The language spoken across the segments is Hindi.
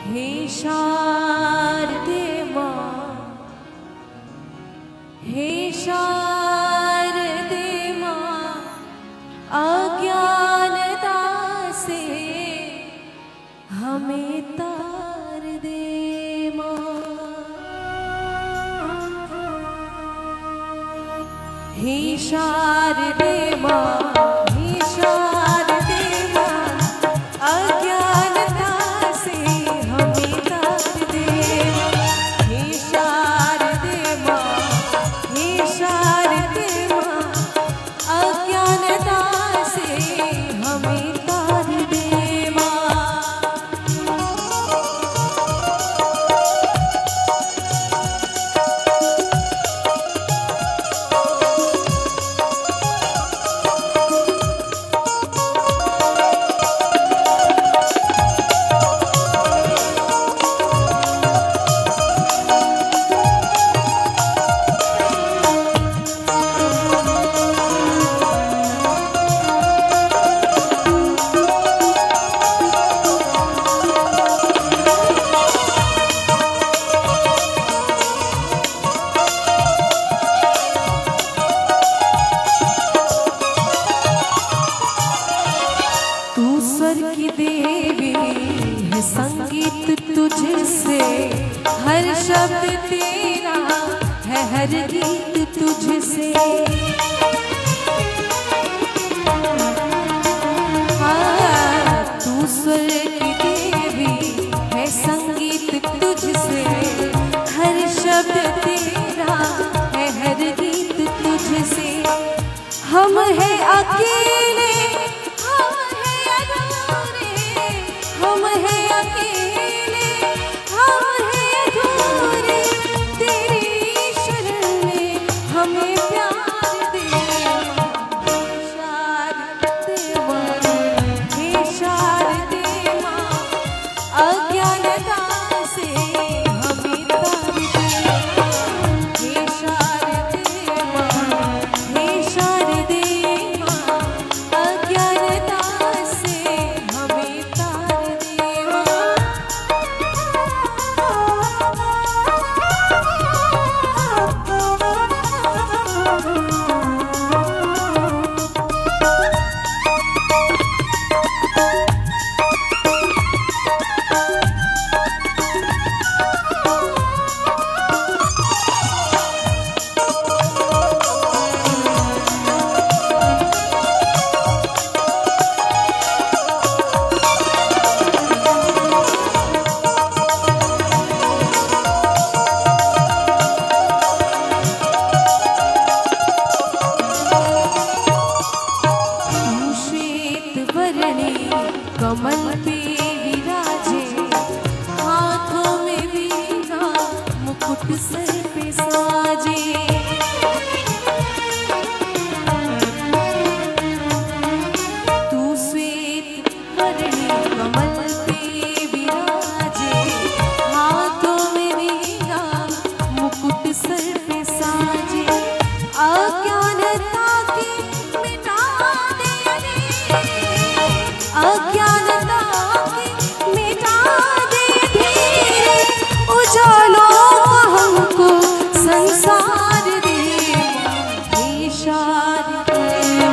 हे शारदे माँ, हे शारदे माँ, अज्ञानता से हमें तार दे माँ। हे शारदे माँ, हे शारदे माँ, अज्ञानता से हमें तार दे। हे शारदे माँ, हे शारदे माँ, अज्ञानता से हमें तार दे माँ। की देवी है संगीत तुझसे, हर शब्द तेरा है हर गीत तुझसे। तू स्वर की देवी है संगीत तुझसे, हर शब्द तेरा है हर गीत तुझसे। हम हैं अकेले, हम हैं अकेले, हम हैं अधूरे, तेरी शरण में हमें प्यार दे। शारदे माँ, हे शारदे माँ, अज्ञानता से हमें तार दे। हे शारदे माँ, हे शारदे माँ, अज्ञानता से हमें तार दे माँ। कमल पे विराजे, हाथों में वीणा, मुकुट सर पे साजे। तू श्वेत वर्णी कमल पे विराजे, हाथों में वीणा, मुकुट सर पे साजे। अज्ञानता की मिटा दे, अज्ञानता की मिटा दे धीरे, उजालों का हमको संसार दे। हे शारदे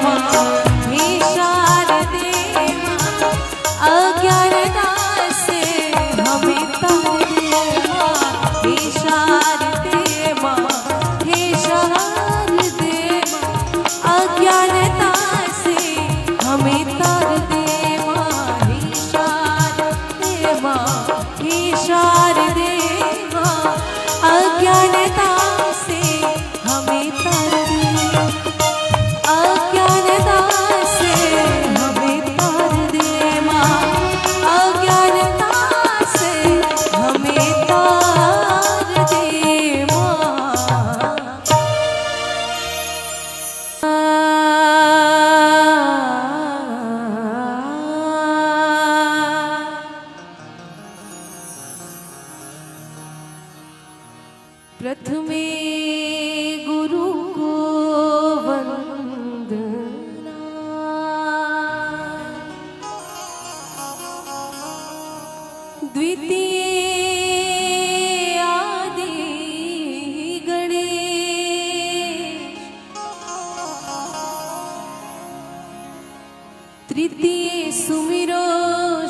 माँ, हे शारदे माँ, अज्ञानता से हमें तार दे माँ। हे शारदे माँ, हे शारदे माँ, अज्ञानता से हमें तार दे। हे शारदे माँ, अज्ञानता से हमें तार दे। अज्ञानता से हमें तार दे माँ, अज्ञानता से हमें तार दे माँ। प्रथमे गुरु को वंदना, द्वितीय आदि गणेश, तृतीय सुमिरो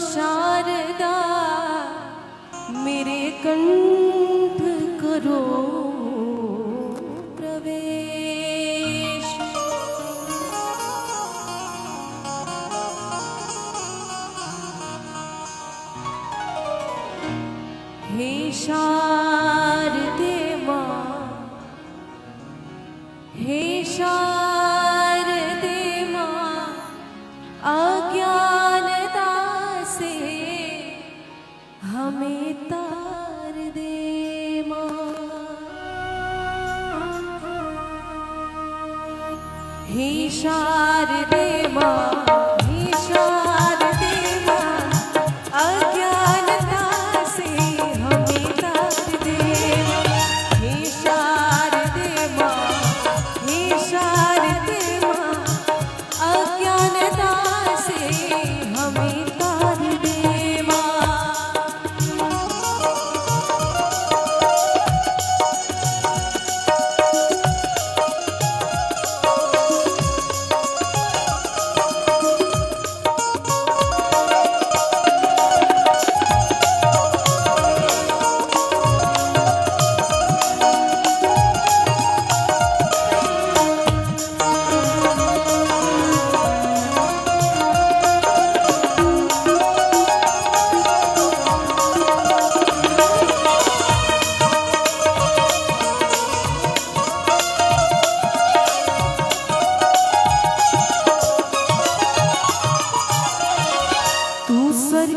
शारदा, मेरे कंठ करो प्रवेश। हे शारदे मां, हे शारदे मां, अज्ञानता से हमें तार दे मां। हे शारदे मां, हे शारदे मां, अज्ञानता से हमें तार दे मां। हे शारदे मां, हे शारदे मां, अज्ञानता से हमें तार दे मां।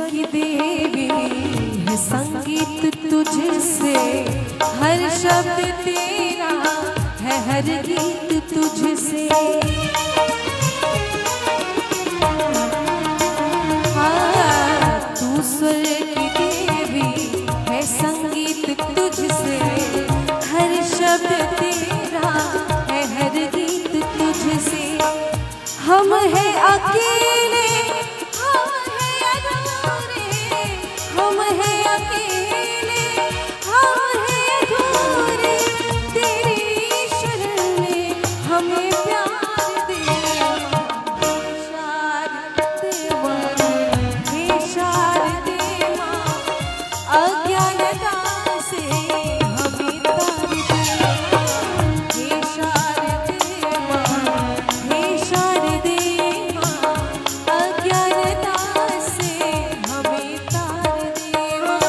की देवी है, संगीत तुझसे, हर शब्द तेरा है, हर गीत तुझसे। तू स्वर की देवी है, संगीत तुझसे, हर शब्द तेरा है, हर गीत तुझसे। हम हैं अकेले, हम हैं अकेले, हम हैं अधूरे, तेरी शरण में हमें प्यार दे। शारदे मां, हे शारदे मां, अज्ञानता से हमें तार दे। हे शारदे मां, हे शारदे मां, अज्ञानता से हमें तार दे मां।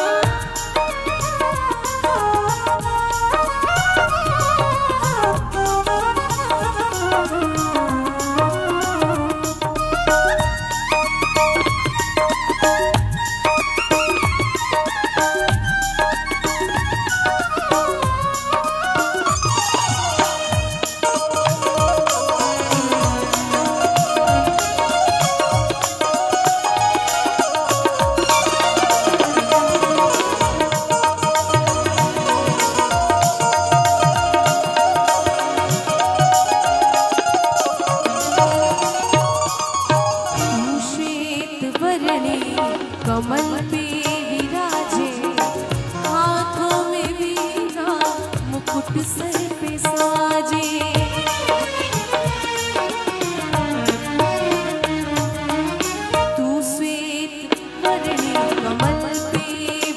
कमल पे विराजे, हाथों में वीणा, मुकुट सर पे साजे। तू श्वेत वर्णी कमल पे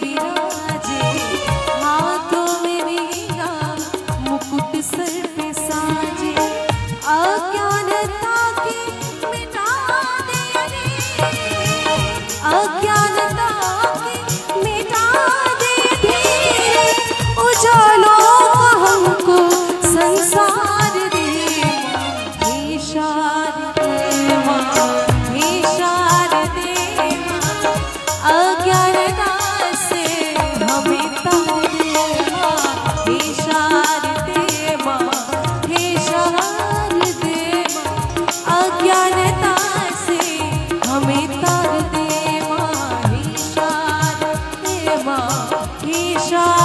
विराजे, हाथों में वीणा, मुकुट सर पे साजे। अज्ञानता की मिटा दे, अज्ञानता की मिटा दे धीरे, उजालों का हमको संसार दे। हे शारदे मां, हे शारदे मां, अज्ञानता से हमें तार दे मां। हे शारदे मां, हे शारदे मां, अज्ञानता से हमें तार दे। हे शारदे मां, हे शारदे